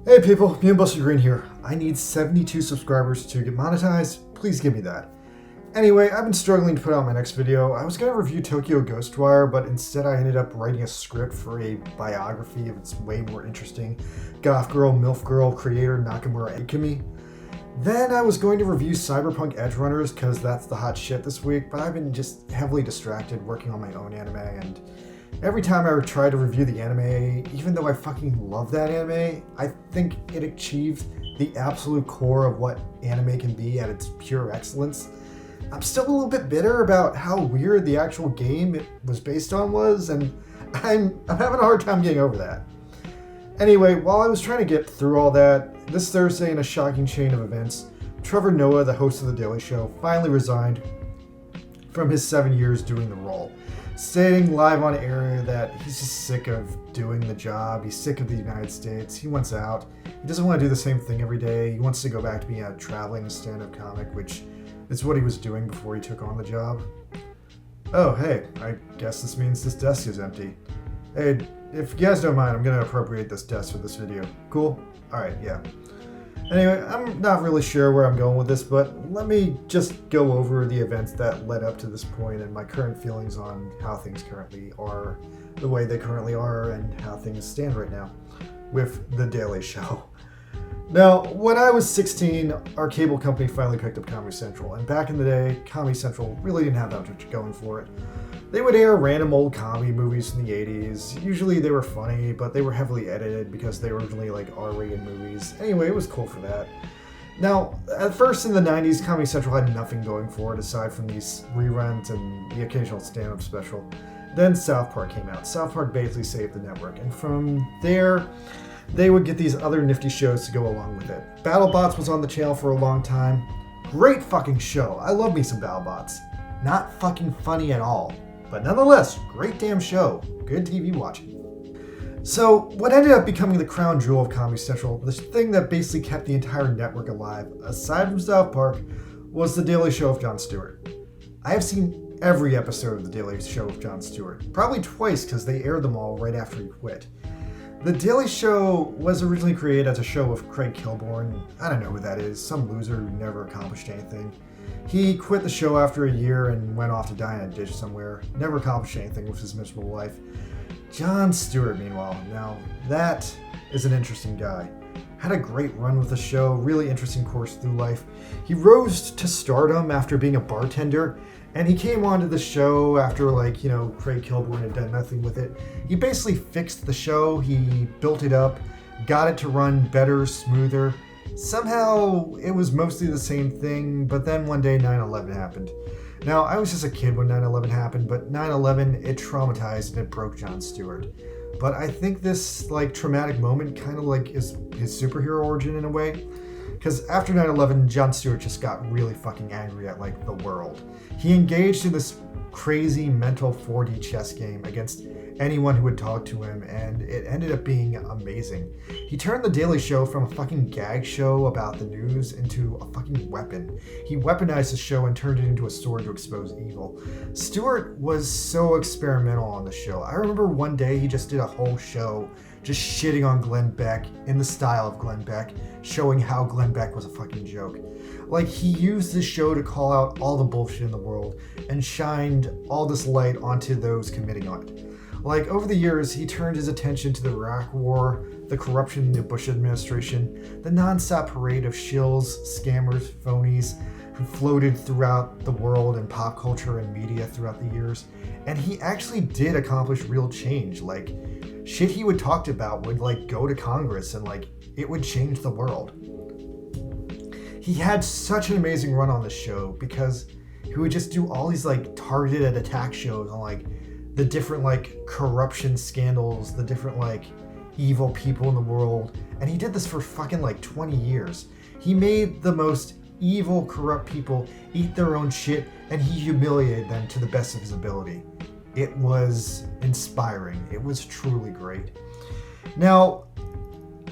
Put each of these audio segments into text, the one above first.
Hey people, me and Buster Green here. I need 72 subscribers to get monetized. Please give me that. Anyway, I've been struggling to put out my next video. I was going to review Tokyo Ghostwire, but instead I ended up writing a script for a biography of its way more interesting goth girl, MILF girl creator Nakamura Ikumi. Then I was going to review Cyberpunk Edgerunners because that's the hot shit this week, but I've been just heavily distracted working on my own anime, and every time I try to review the anime, even though I fucking love that anime, I think it achieved the absolute core of what anime can be at its pure excellence. I'm still a little bit bitter about how weird the actual game it was based on was, and I'm having a hard time getting over that. Anyway, while I was trying to get through all that, this Thursday in a shocking chain of events, Trevor Noah, the host of The Daily Show, finally resigned from his 7 years doing the role, stating live on air that he's just sick of doing the job, he's sick of the United States, he wants out, he doesn't want to do the same thing every day, he wants to go back to being a traveling stand-up comic, which is what he was doing before he took on the job. Oh, hey, I guess this means this desk is empty. Hey, if you guys don't mind, I'm going to appropriate this desk for this video. Cool? Alright, yeah. Anyway, I'm not really sure where I'm going with this, but let me just go over the events that led up to this point and my current feelings on how things currently are, the way they currently are, and how things stand right now with The Daily Show. Now, when I was 16, our cable company finally picked up Comedy Central, and back in the day, Comedy Central really didn't have that much going for it. They would air random old comedy movies from the 80s. Usually they were funny, but they were heavily edited because they were originally like R-rated movies. Anyway, it was cool for that. Now, at first in the 90s, Comedy Central had nothing going for it aside from these reruns and the occasional stand-up special. Then South Park came out. South Park basically saved the network, and from there, they would get these other nifty shows to go along with it. BattleBots was on the channel for a long time. Great fucking show. I love me some BattleBots. Not fucking funny at all. But nonetheless, great damn show. Good TV watching. So, what ended up becoming the crown jewel of Comedy Central, the thing that basically kept the entire network alive, aside from South Park, was The Daily Show of Jon Stewart. I have seen every episode of The Daily Show of Jon Stewart. Probably twice because they aired them all right after he quit. The Daily Show was originally created as a show with Craig Kilborn. I don't know who that is, some loser who never accomplished anything. He quit the show after a year and went off to die in a ditch somewhere. Never accomplished anything with his miserable life. Jon Stewart, meanwhile, now that is an interesting guy. Had a great run with the show, really interesting course through life. He rose to stardom after being a bartender, and he came onto the show after, Craig Kilborn had done nothing with it. He basically fixed the show, he built it up, got it to run better, smoother. Somehow, it was mostly the same thing, but then one day 9/11 happened. Now, I was just a kid when 9/11 happened, but 9/11, it traumatized and it broke Jon Stewart. But I think this, traumatic moment kind of, is his superhero origin in a way. Because after 9/11, Jon Stewart just got really fucking angry at, the world. He engaged in this crazy mental 4D chess game against anyone who would talk to him, and it ended up being amazing. He turned The Daily Show from a fucking gag show about the news into a fucking weapon. He weaponized the show and turned it into a sword to expose evil. Stewart was so experimental on the show. I remember one day he just did a whole show just shitting on Glenn Beck in the style of Glenn Beck, showing how Glenn Beck was a fucking joke. He used this show to call out all the bullshit in the world and shined all this light onto those committing on it. Over the years, he turned his attention to the Iraq War, the corruption in the Bush administration, the non-stop parade of shills, scammers, phonies who floated throughout the world and pop culture and media throughout the years. And he actually did accomplish real change. Shit he would talk about would, go to Congress and, it would change the world. He had such an amazing run on the show because he would just do all these, targeted attack shows on, the different corruption scandals, the different evil people in the world, and he did this for fucking 20 years. He made the most evil, corrupt people eat their own shit, and he humiliated them to the best of his ability. It was inspiring. It was truly great. Now,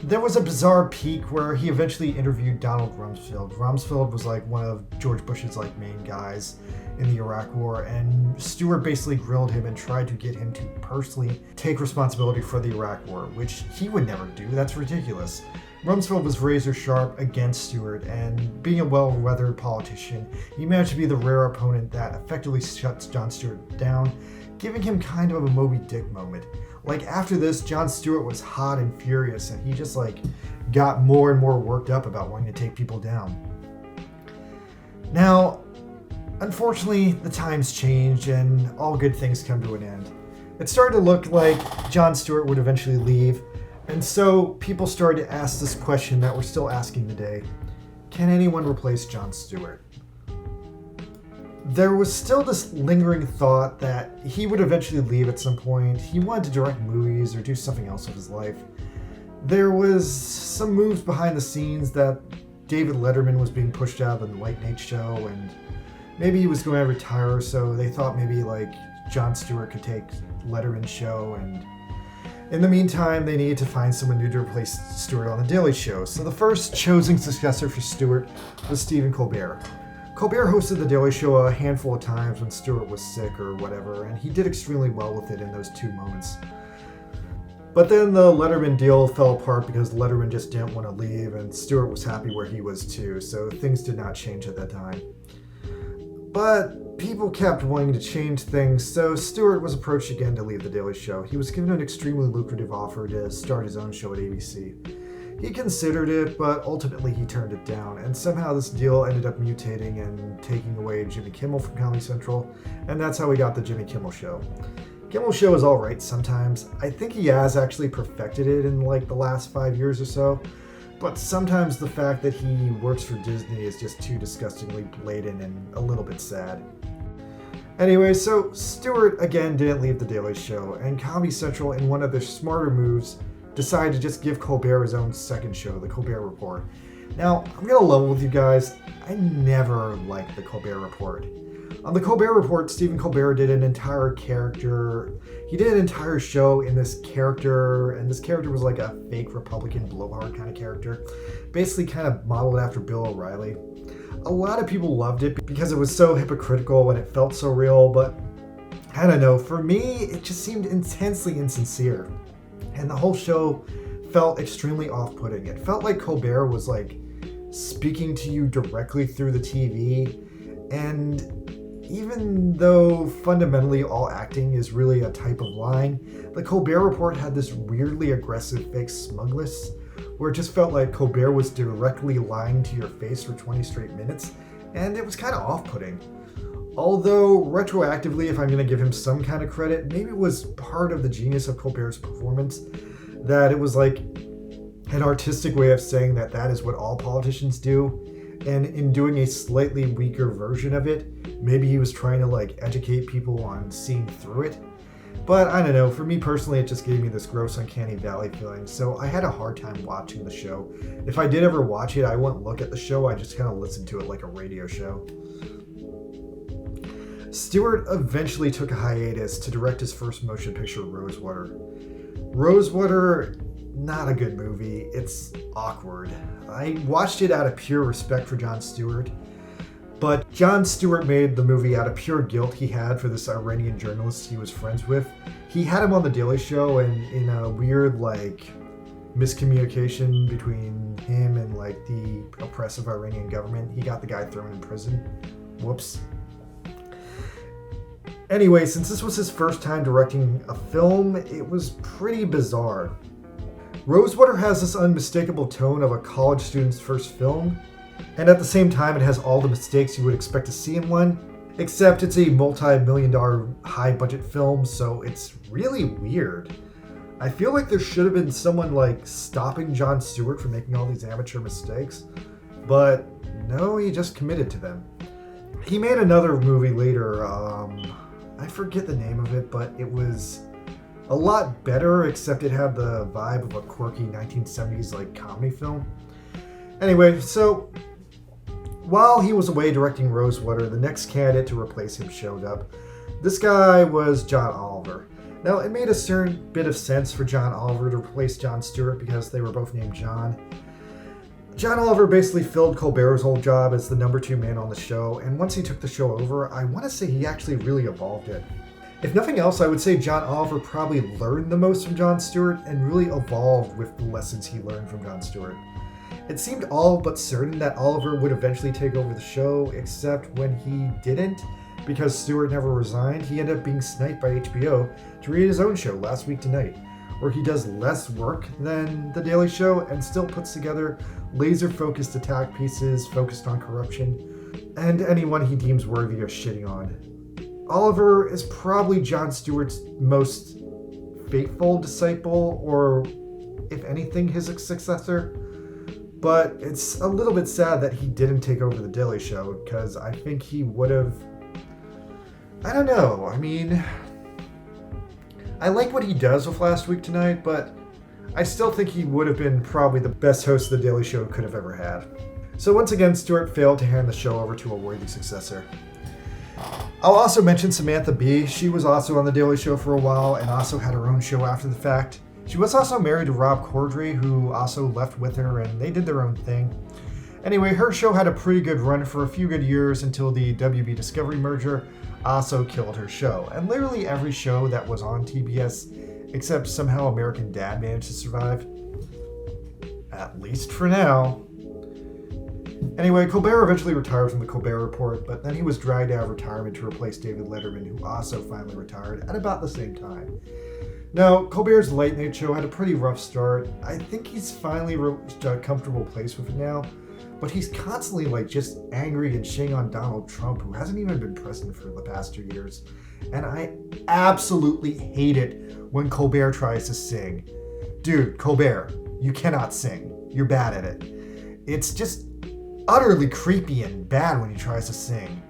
there was a bizarre peak where he eventually interviewed Donald Rumsfeld. Rumsfeld was one of George Bush's main guys in the Iraq War, and Stewart basically grilled him and tried to get him to personally take responsibility for the Iraq War, which he would never do. That's ridiculous. Rumsfeld was razor sharp against Stewart, and being a well-weathered politician, he managed to be the rare opponent that effectively shuts Jon Stewart down, giving him kind of a Moby Dick moment. Like, after this, Jon Stewart was hot and furious, and he just got more and more worked up about wanting to take people down. Now, unfortunately, the times changed and all good things come to an end. It started to look like Jon Stewart would eventually leave, and so people started to ask this question that we're still asking today. Can anyone replace Jon Stewart? There was still this lingering thought that he would eventually leave at some point. He wanted to direct movies or do something else with his life. There was some moves behind the scenes that David Letterman was being pushed out of the Late Night Show, and maybe he was going to retire, so they thought maybe Jon Stewart could take Letterman's show, and in the meantime, they needed to find someone new to replace Stewart on The Daily Show. So the first chosen successor for Stewart was Stephen Colbert. Colbert hosted The Daily Show a handful of times when Stewart was sick or whatever, and he did extremely well with it in those 2 moments. But then the Letterman deal fell apart because Letterman just didn't want to leave, and Stewart was happy where he was too, so things did not change at that time. But people kept wanting to change things, so Stewart was approached again to leave The Daily Show. He was given an extremely lucrative offer to start his own show at ABC. He considered it, but ultimately he turned it down, and somehow this deal ended up mutating and taking away Jimmy Kimmel from Comedy Central, and that's how we got The Jimmy Kimmel Show. Kimmel's show is alright sometimes. I think he has actually perfected it in the last 5 years or so, but sometimes the fact that he works for Disney is just too disgustingly blatant and a little bit sad. Anyway, so Stewart again didn't leave The Daily Show, and Comedy Central, in one of their smarter moves, decided to just give Colbert his own second show, The Colbert Report. Now, I'm gonna level with you guys, I never liked The Colbert Report. On The Colbert Report, Stephen Colbert did an entire character. He did an entire show in this character, and this character was like a fake Republican blowhard kind of character, basically kind of modeled after Bill O'Reilly. A lot of people loved it because it was so hypocritical and it felt so real, but I don't know, for me, it just seemed intensely insincere. And the whole show felt extremely off-putting. It felt like Colbert was speaking to you directly through the TV, and even though fundamentally all acting is really a type of lying, the Colbert Report had this weirdly aggressive fake smugness where it just felt like Colbert was directly lying to your face for 20 straight minutes, and it was kind of off-putting. Although, retroactively, if I'm going to give him some kind of credit, maybe it was part of the genius of Colbert's performance that it was an artistic way of saying that that is what all politicians do, and in doing a slightly weaker version of it, maybe he was trying to educate people on seeing through it. But I don't know, for me personally, it just gave me this gross uncanny valley feeling, so I had a hard time watching the show. If I did ever watch it, I wouldn't look at the show, I just kind of listened to it like a radio show. Stewart eventually took a hiatus to direct his first motion picture, Rosewater. Rosewater, not a good movie. It's awkward. I watched it out of pure respect for Jon Stewart, but Jon Stewart made the movie out of pure guilt he had for this Iranian journalist he was friends with. He had him on The Daily Show, and in a weird, miscommunication between him and, the oppressive Iranian government, he got the guy thrown in prison. Whoops. Anyway, since this was his first time directing a film, it was pretty bizarre. Rosewater has this unmistakable tone of a college student's first film, and at the same time it has all the mistakes you would expect to see in one, except it's a multi-million-dollar high-budget film, so it's really weird. I feel like there should have been someone stopping Jon Stewart from making all these amateur mistakes, but no, he just committed to them. He made another movie later, I forget the name of it, but it was a lot better, except it had the vibe of a quirky 1970s comedy film. Anyway, so while he was away directing Rosewater, the next candidate to replace him showed up. This guy was John Oliver. Now, it made a certain bit of sense for John Oliver to replace Jon Stewart because they were both named John. John Oliver basically filled Colbert's old job as the number 2 man on the show, and once he took the show over, I want to say he actually really evolved it. If nothing else, I would say John Oliver probably learned the most from Jon Stewart and really evolved with the lessons he learned from Jon Stewart. It seemed all but certain that Oliver would eventually take over the show, except when he didn't, because Stewart never resigned. He ended up being sniped by HBO to create his own show, Last Week Tonight, where he does less work than The Daily Show and still puts together laser-focused attack pieces focused on corruption and anyone he deems worthy of shitting on. Oliver is probably Jon Stewart's most faithful disciple, or if anything, his successor. But it's a little bit sad that he didn't take over The Daily Show, because I think he would have... I don't know. I mean, I like what he does with Last Week Tonight, but I still think he would have been probably the best host The Daily Show could have ever had. So once again, Stewart failed to hand the show over to a worthy successor. I'll also mention Samantha Bee. She was also on The Daily Show for a while and also had her own show after the fact. She was also married to Rob Corddry, who also left with her, and they did their own thing. Anyway, her show had a pretty good run for a few good years until the WB Discovery merger also killed her show. And literally every show that was on TBS, except somehow American Dad managed to survive. At least for now. Anyway, Colbert eventually retired from the Colbert Report, but then he was dragged out of retirement to replace David Letterman, who also finally retired at about the same time. Now, Colbert's late night show had a pretty rough start. I think he's finally reached a comfortable place with it now, but he's constantly just angry and shitting on Donald Trump, who hasn't even been president for the past 2 years. And I absolutely hate it when Colbert tries to sing. Dude, Colbert, you cannot sing. You're bad at it. It's just utterly creepy and bad when he tries to sing.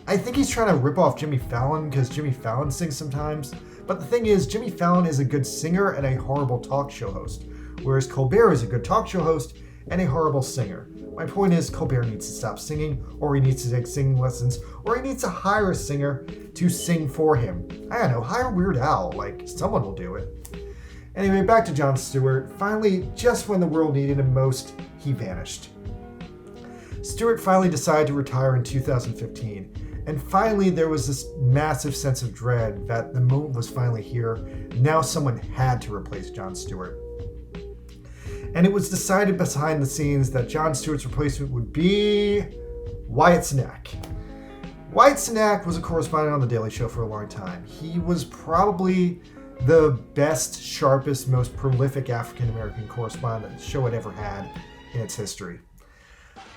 I think he's trying to rip off Jimmy Fallon because Jimmy Fallon sings sometimes. But the thing is, Jimmy Fallon is a good singer and a horrible talk show host, whereas Colbert is a good talk show host and a horrible singer. My point is, Colbert needs to stop singing, or he needs to take singing lessons, or he needs to hire a singer to sing for him. I don't know, hire Weird Al, someone will do it. Anyway, back to Jon Stewart. Finally, just when the world needed him most, he vanished. Stewart finally decided to retire in 2015. And finally, there was this massive sense of dread that the moment was finally here. Now someone had to replace Jon Stewart. And it was decided behind the scenes that Jon Stewart's replacement would be Wyatt Cenac. Wyatt Cenac was a correspondent on The Daily Show for a long time. He was probably the best, sharpest, most prolific African-American correspondent the show had ever had in its history.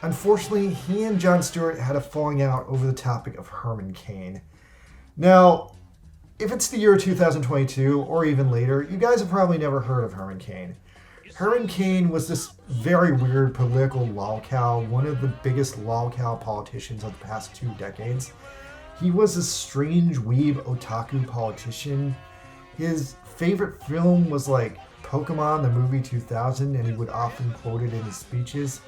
Unfortunately, he and Jon Stewart had a falling out over the topic of Herman Cain. Now, if it's the year 2022 or even later, you guys have probably never heard of Herman Cain. Herman Cain was this very weird political lolcow, one of the biggest lolcow politicians of the past 2 decades. He was a strange weeb otaku politician. His favorite film was Pokemon, the movie 2000, and he would often quote it in his speeches.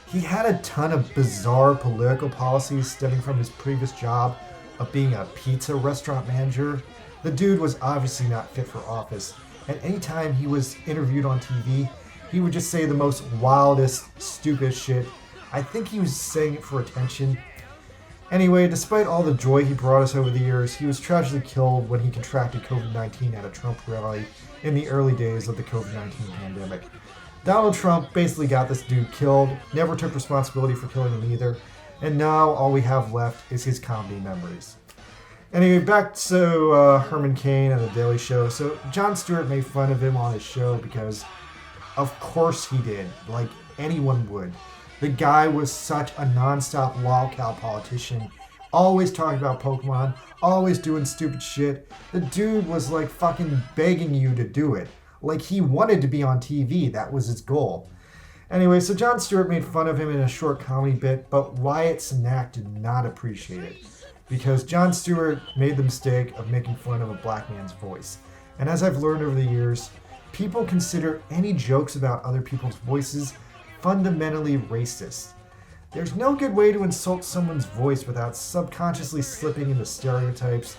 He had a ton of bizarre political policies stemming from his previous job of being a pizza restaurant manager. The dude was obviously not fit for office, and anytime he was interviewed on TV, he would just say the most wildest, stupid shit. I think he was saying it for attention. Anyway, despite all the joy he brought us over the years, he was tragically killed when he contracted COVID-19 at a Trump rally in the early days of the COVID-19 pandemic. Donald Trump basically got this dude killed, never took responsibility for killing him either, and now all we have left is his comedy memories. Anyway, back to Herman Cain and The Daily Show. So Jon Stewart made fun of him on his show because, of course he did, like anyone would. The guy was such a non-stop lolcow politician, always talking about Pokemon, always doing stupid shit. The dude was fucking begging you to do it. He wanted to be on TV, that was his goal. Anyway, so Jon Stewart made fun of him in a short comedy bit, but Wyatt Cenac did not appreciate it, because Jon Stewart made the mistake of making fun of a black man's voice. And as I've learned over the years, people consider any jokes about other people's voices fundamentally racist. There's no good way to insult someone's voice without subconsciously slipping into stereotypes.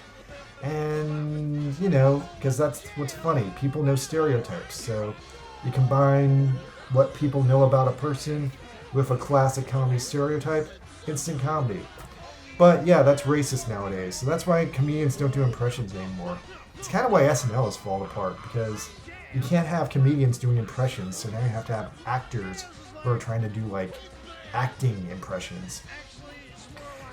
And, because that's what's funny. People know stereotypes. So you combine what people know about a person with a classic comedy stereotype, instant comedy. But yeah, that's racist nowadays. So that's why comedians don't do impressions anymore. It's kind of why SNL has fallen apart, because You can't have comedians doing impressions, so now you have to have actors who are trying to do like acting impressions.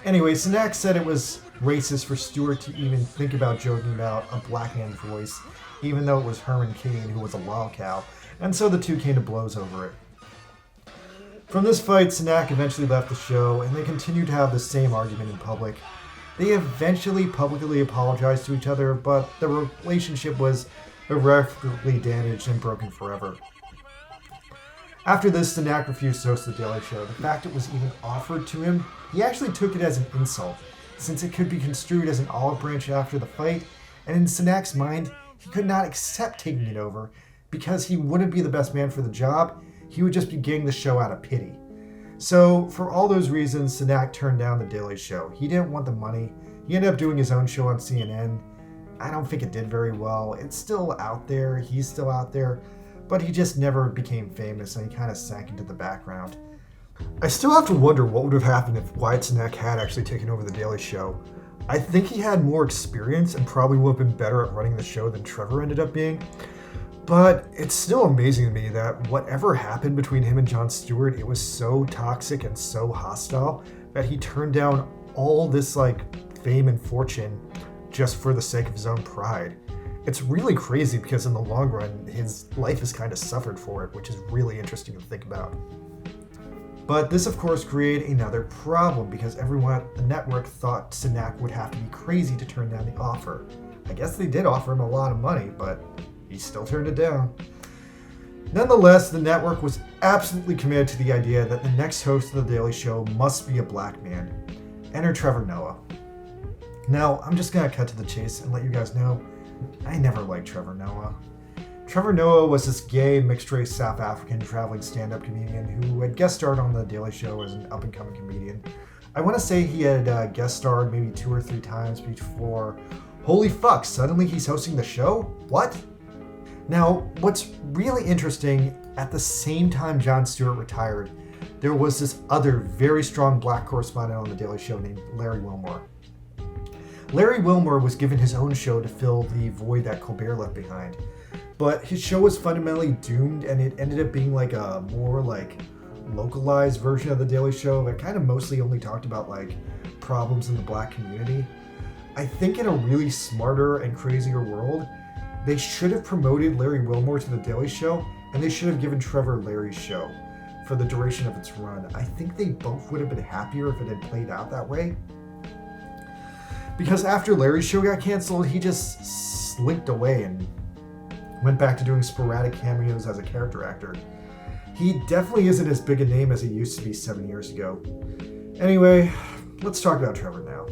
Anyway, Sinek said it was racist for Stewart to even think about joking about a black man's voice, even though it was Herman Cain who was a wild cow, and so the two came to blows over it. From this fight, Sinek eventually left the show, and they continued to have the same argument in public. They eventually publicly apologized to each other, but the relationship was irreparably damaged and broken forever. After this, Sinek refused to host The Daily Show. The fact it was even offered to him, he actually took it as an insult, since it could be construed as an olive branch after the fight, and in Sinek's mind, he could not accept taking it over because he wouldn't be the best man for the job. He would just be getting the show out of pity. So, for all those reasons, Sinek turned down The Daily Show. He didn't want the money. He ended up doing his own show on CNN. I don't think it did very well. It's still out there. He's still out there. But he just never became famous, and he kind of sank into the background. I still have to wonder what would have happened if Wyatt Cenac had actually taken over The Daily Show. I think he had more experience and probably would have been better at running the show than Trevor ended up being. But it's still amazing to me that whatever happened between him and Jon Stewart, it was so toxic and so hostile that he turned down all this like fame and fortune just for the sake of his own pride. It's really crazy because in the long run, his life has kind of suffered for it, which is really interesting to think about. But this, of course, created another problem because everyone at the network thought Sinek would have to be crazy to turn down the offer. I guess they did offer him a lot of money, but he still turned it down. Nonetheless, the network was absolutely committed to the idea that the next host of The Daily Show must be a black man. Enter Trevor Noah. Now, I'm just going to cut to the chase and let you guys know, I never liked Trevor Noah. Trevor Noah was this gay, mixed-race South African traveling stand-up comedian who had guest starred on The Daily Show as an up-and-coming comedian. I want to say he had guest starred maybe 2 or 3 times before, holy fuck, suddenly he's hosting the show? What? Now, what's really interesting, at the same time Jon Stewart retired, there was this other very strong black correspondent on The Daily Show named Larry Wilmore. Larry Wilmore was given his own show to fill the void that Colbert left behind. But his show was fundamentally doomed, and it ended up being like a more like localized version of The Daily Show that kind of mostly only talked about like problems in the black community. I think in a really smarter and crazier world, they should have promoted Larry Wilmore to The Daily Show, and they should have given Trevor Larry's show for the duration of its run. I think they both would have been happier if it had played out that way. Because after Larry's show got canceled, he just slinked away and went back to doing sporadic cameos as a character actor. He definitely isn't as big a name as he used to be 7 years ago. Anyway, let's talk about Trevor now.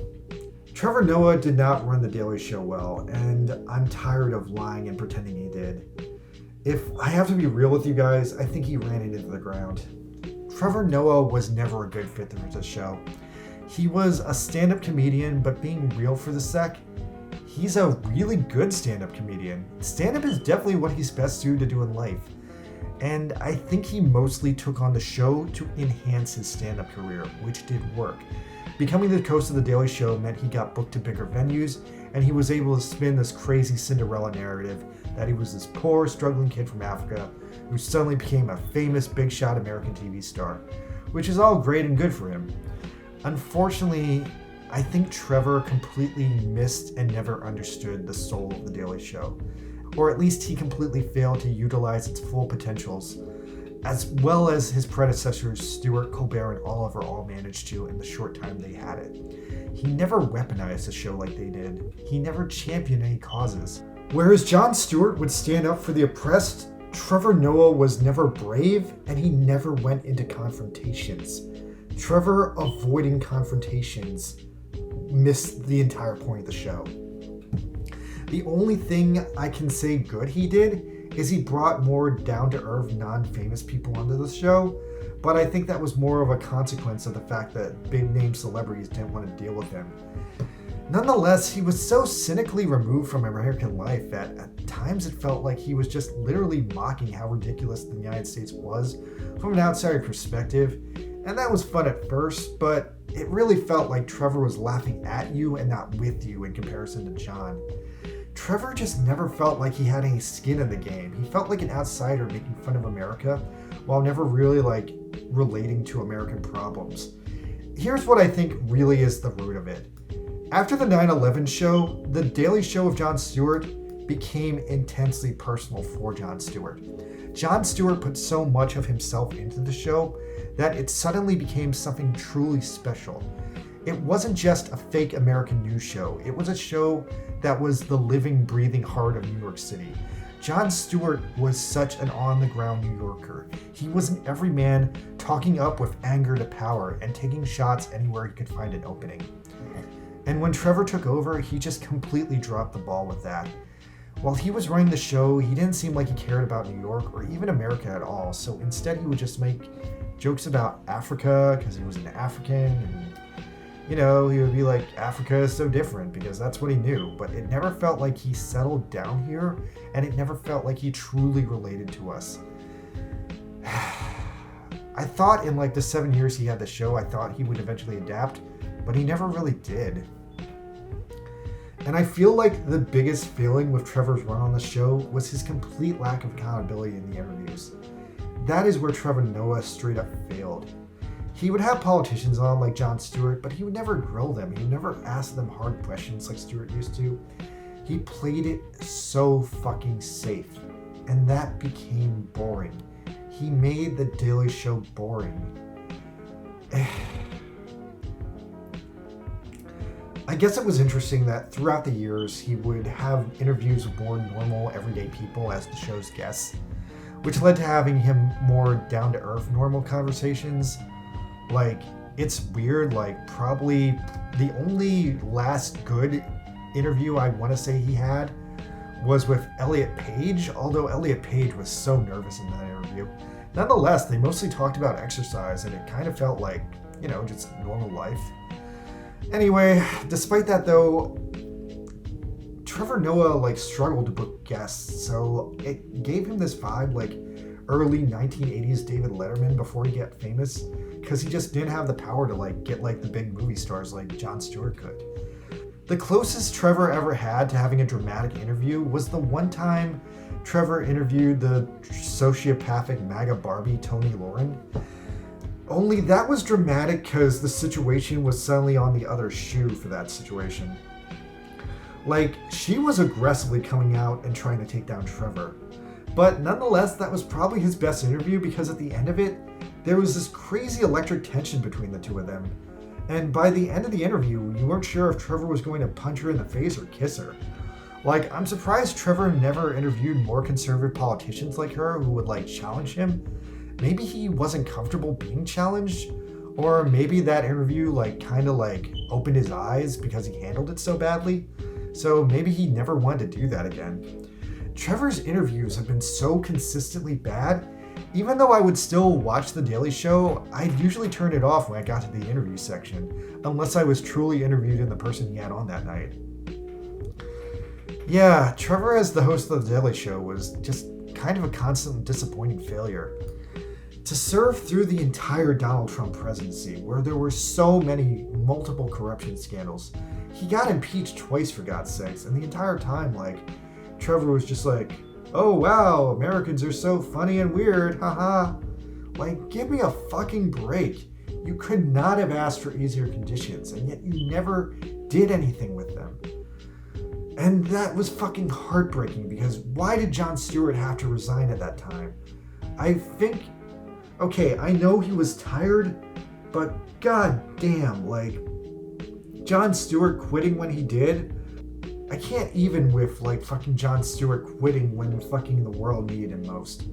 Trevor Noah did not run The Daily Show well, and I'm tired of lying and pretending he did. If I have to be real with you guys, I think he ran it into the ground. Trevor Noah was never a good fit for the show. He was a stand-up comedian, but being real for the sec, he's a really good stand-up comedian. Stand-up is definitely what he's best suited to do in life. And I think he mostly took on the show to enhance his stand-up career, which did work. Becoming the host of The Daily Show meant he got booked to bigger venues, and he was able to spin this crazy Cinderella narrative that he was this poor, struggling kid from Africa who suddenly became a famous, big-shot American TV star, which is all great and good for him. Unfortunately, I think Trevor completely missed and never understood the soul of The Daily Show, or at least he completely failed to utilize its full potentials, as well as his predecessors Stewart, Colbert, and Oliver all managed to in the short time they had it. He never weaponized the show like they did. He never championed any causes. Whereas Jon Stewart would stand up for the oppressed, Trevor Noah was never brave, and he never went into confrontations. Trevor avoiding confrontations missed the entire point of the show. The only thing I can say good he did is he brought more down-to-earth, non-famous people onto the show, but I think that was more of a consequence of the fact that big-name celebrities didn't want to deal with him. Nonetheless, he was so cynically removed from American life that at times it felt like he was just literally mocking how ridiculous the United States was from an outsider perspective. And that was fun at first, but it really felt like Trevor was laughing at you and not with you in comparison to Jon. Trevor just never felt like he had any skin in the game. He felt like an outsider making fun of America while never really like relating to American problems. Here's what I think really is the root of it. After the 9/11 show, the Daily Show of Jon Stewart became intensely personal for Jon Stewart. Jon Stewart put so much of himself into the show that it suddenly became something truly special. It wasn't just a fake American news show. It was a show that was the living, breathing heart of New York City. Jon Stewart was such an on-the-ground New Yorker. He was an everyman talking up with anger to power and taking shots anywhere he could find an opening. And when Trevor took over, he just completely dropped the ball with that. While he was running the show, he didn't seem like he cared about New York or even America at all. So instead, he would just make jokes about Africa because he was an African. And, you know, he would be like, Africa is so different because that's what he knew. But it never felt like he settled down here. And it never felt like he truly related to us. I thought in like the 7 years he had the show, I thought he would eventually adapt. But he never really did. And I feel like the biggest failing with Trevor's run on the show was his complete lack of accountability in the interviews. That is where Trevor Noah straight up failed. He would have politicians on like Jon Stewart, but he would never grill them. He would never ask them hard questions like Stewart used to. He played it so fucking safe, and that became boring. He made the Daily Show boring. I guess it was interesting that throughout the years, he would have interviews with more normal, everyday people as the show's guests, which led to having him more down-to-earth, normal conversations. Like, it's weird, like, probably the only last good interview I want to say he had was with Elliot Page, although Elliot Page was so nervous in that interview. Nonetheless, they mostly talked about exercise, and it kind of felt like, you know, just normal life. Anyway, despite that though, Trevor Noah like struggled to book guests, so it gave him this vibe like early 1980s David Letterman before he got famous, because he just didn't have the power to like get like the big movie stars like Jon Stewart could. The closest Trevor ever had to having a dramatic interview was the one time Trevor interviewed the sociopathic MAGA Barbie Toni Lauren. Only that was dramatic because the situation was suddenly on the other shoe for that situation. Like, she was aggressively coming out and trying to take down Trevor. But nonetheless, that was probably his best interview because at the end of it, there was this crazy electric tension between the two of them. And by the end of the interview, you weren't sure if Trevor was going to punch her in the face or kiss her. Like, I'm surprised Trevor never interviewed more conservative politicians like her who would like challenge him. Maybe he wasn't comfortable being challenged, or maybe that interview like kind of like opened his eyes because he handled it so badly. So maybe he never wanted to do that again. Trevor's interviews have been so consistently bad, even though I would still watch The Daily Show, I'd usually turn it off when I got to the interview section, unless I was truly interviewed in the person he had on that night. Yeah, Trevor as the host of The Daily Show was just kind of a constant disappointing failure. To serve through the entire Donald Trump presidency, where there were so many multiple corruption scandals, he got impeached twice for God's sakes, and the entire time, like, Trevor was just like, oh wow, Americans are so funny and weird, haha. Like, give me a fucking break. You could not have asked for easier conditions, and yet you never did anything with them. And that was fucking heartbreaking, because why did Jon Stewart have to resign at that time? I think, okay, I know he was tired, but god damn, like, Jon Stewart quitting when he did, I can't even with, like, fucking Jon Stewart quitting when fucking the world needed him most.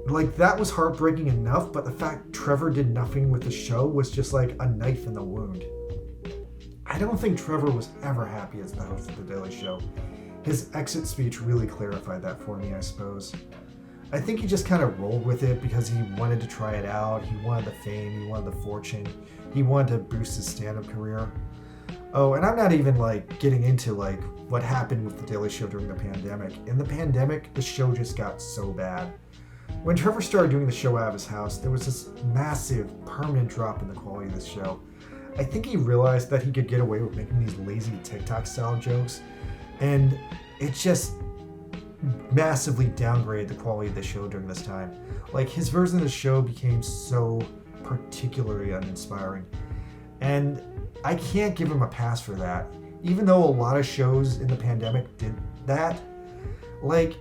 Like, that was heartbreaking enough, but the fact Trevor did nothing with the show was just like a knife in the wound. I don't think Trevor was ever happy as the host of The Daily Show. His exit speech really clarified that for me, I suppose. I think he just kind of rolled with it because he wanted to try it out, he wanted the fame, he wanted the fortune, he wanted to boost his stand-up career. Oh, and I'm not even, like, getting into, like, what happened with The Daily Show during the pandemic. In the pandemic, the show just got so bad. When Trevor started doing the show out of his house, there was this massive, permanent drop in the quality of the show. I think he realized that he could get away with making these lazy TikTok-style jokes And it just massively downgraded the quality of the show during this time. Like, his version of the show became so particularly uninspiring. And I can't give him a pass for that. Even though a lot of shows in the pandemic did that, like,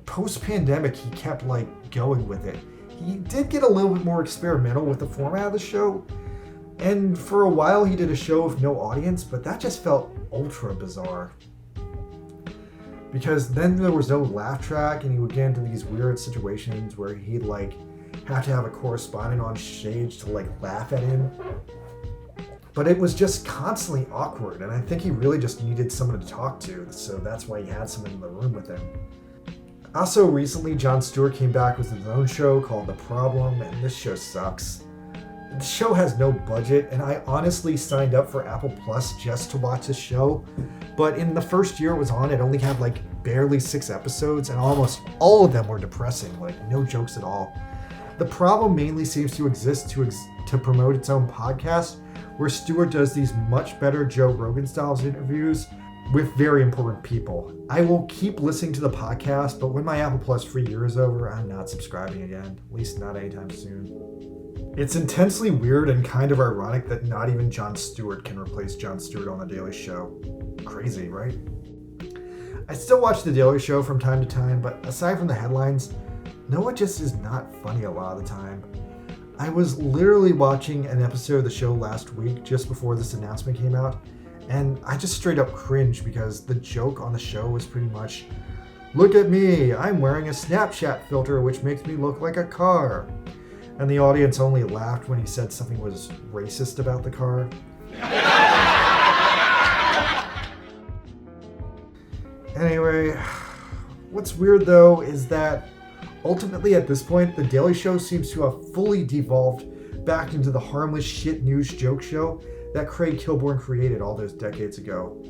post-pandemic, he kept, like, going with it. He did get a little bit more experimental with the format of the show. And for a while, he did a show with no audience, but that just felt ultra bizarre. Because then there was no laugh track, and he would get into these weird situations where he'd, like, have to have a correspondent on stage to, like, laugh at him. But it was just constantly awkward, and I think he really just needed someone to talk to, so that's why he had someone in the room with him. Also, recently, Jon Stewart came back with his own show called The Problem, and this show sucks. The show has no budget, and I honestly signed up for Apple Plus just to watch this show, but in the first year it was on, it only had like barely 6 episodes, and almost all of them were depressing, like no jokes at all. The Problem mainly seems to exist to promote its own podcast, where Stewart does these much better Joe Rogan-style interviews with very important people. I will keep listening to the podcast, but when my Apple Plus free year is over, I'm not subscribing again, at least not anytime soon. It's intensely weird and kind of ironic that not even Jon Stewart can replace Jon Stewart on The Daily Show. Crazy, right? I still watch The Daily Show from time to time, but aside from the headlines, Noah just is not funny a lot of the time. I was literally watching an episode of the show last week just before this announcement came out, and I just straight up cringed because the joke on the show was pretty much, "Look at me, I'm wearing a Snapchat filter which makes me look like a car." And the audience only laughed when he said something was racist about the car. Anyway, what's weird though is that ultimately at this point, The Daily Show seems to have fully devolved back into the harmless shit news joke show that Craig Kilborn created all those decades ago.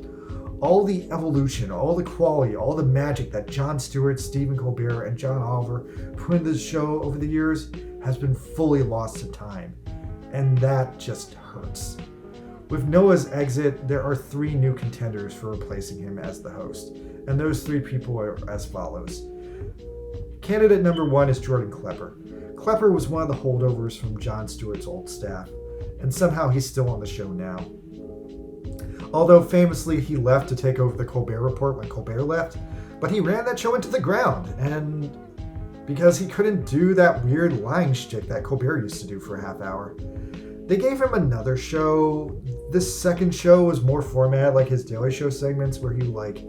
All the evolution, all the quality, all the magic that Jon Stewart, Stephen Colbert, and John Oliver put into the show over the years has been fully lost to time. And that just hurts. With Noah's exit, there are 3 new contenders for replacing him as the host. And those 3 people are as follows. Candidate number 1 is Jordan Klepper. Klepper was one of the holdovers from Jon Stewart's old staff, and somehow he's still on the show now. Although famously he left to take over the Colbert Report when Colbert left, but he ran that show into the ground, and because he couldn't do that weird lying shtick that Colbert used to do for a half hour. They gave him another show. This second show was more format like his Daily Show segments where he like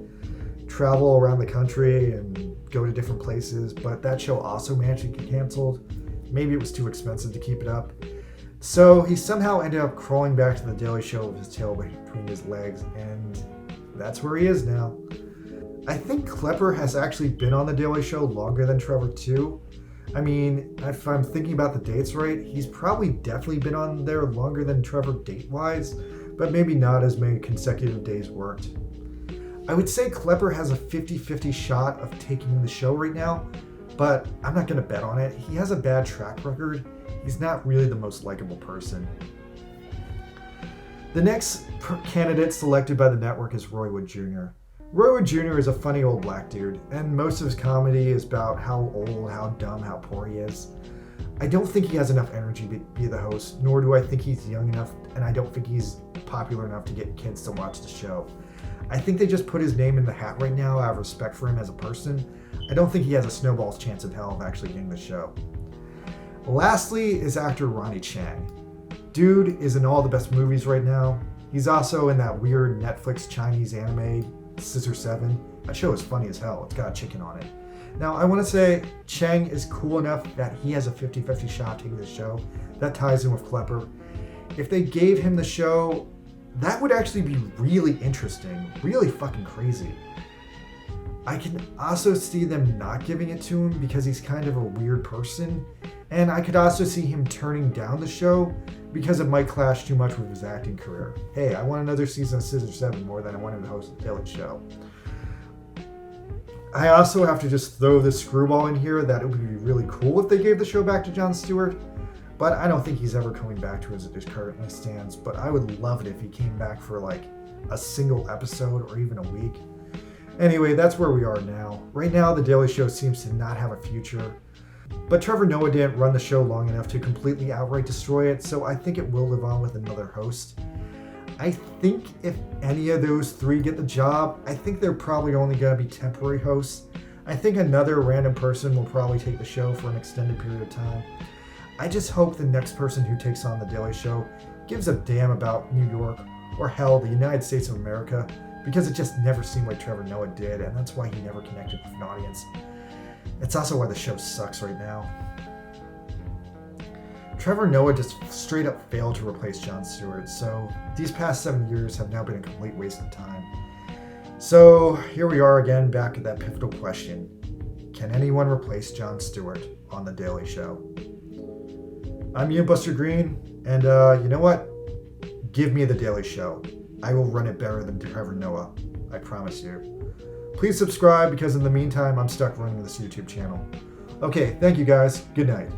travel around the country and go to different places, but that show also managed to get canceled. Maybe it was too expensive to keep it up. So he somehow ended up crawling back to the Daily Show with his tail between his legs, and that's where he is now. I think Klepper has actually been on the Daily Show longer than Trevor too. I mean, if I'm thinking about the dates right, he's probably definitely been on there longer than Trevor date-wise, but maybe not as many consecutive days worked. I would say Klepper has a 50-50 shot of taking the show right now, but I'm not going to bet on it. He has a bad track record. He's not really the most likable person. The next candidate selected by the network is Roy Wood Jr. Roy Wood Jr. is a funny old black dude, and most of his comedy is about how old, how dumb, how poor he is. I don't think he has enough energy to be the host, nor do I think he's young enough, and I don't think he's popular enough to get kids to watch the show. I think they just put his name in the hat right now out of respect for him as a person. I don't think he has a snowball's chance in hell of actually getting the show. Lastly is actor Ronnie Chang. Dude is in all the best movies right now. He's also in that weird Netflix Chinese anime, Scissor 7. That show is funny as hell. It's got a chicken on it. Now, I want to say Chang is cool enough that he has a 50-50 shot taking the show. That ties in with Klepper. If they gave him the show, that would actually be really interesting, really fucking crazy. I can also see them not giving it to him because he's kind of a weird person, and I could also see him turning down the show because it might clash too much with his acting career. Hey, I want another season of Scissor 7 more than I want him to host the Daily Show. I also have to just throw this screwball in here that it would be really cool if they gave the show back to Jon Stewart, but I don't think he's ever coming back to as it currently stands, but I would love it if he came back for like a single episode or even a week. Anyway, that's where we are now. Right now, The Daily Show seems to not have a future. But Trevor Noah didn't run the show long enough to completely outright destroy it, so I think it will live on with another host. I think if any of those three get the job, I think they're probably only going to be temporary hosts. I think another random person will probably take the show for an extended period of time. I just hope the next person who takes on The Daily Show gives a damn about New York, or hell, the United States of America, because it just never seemed like Trevor Noah did, and that's why he never connected with an audience. It's also why the show sucks right now. Trevor Noah just straight up failed to replace Jon Stewart, so these past 7 years have now been a complete waste of time. So here we are again, back at that pivotal question. Can anyone replace Jon Stewart on The Daily Show? I'm Ian Buster Green, and you know what? Give me The Daily Show. I will run it better than Trevor Noah. I promise you. Please subscribe, because in the meantime, I'm stuck running this YouTube channel. Okay, thank you guys. Good night.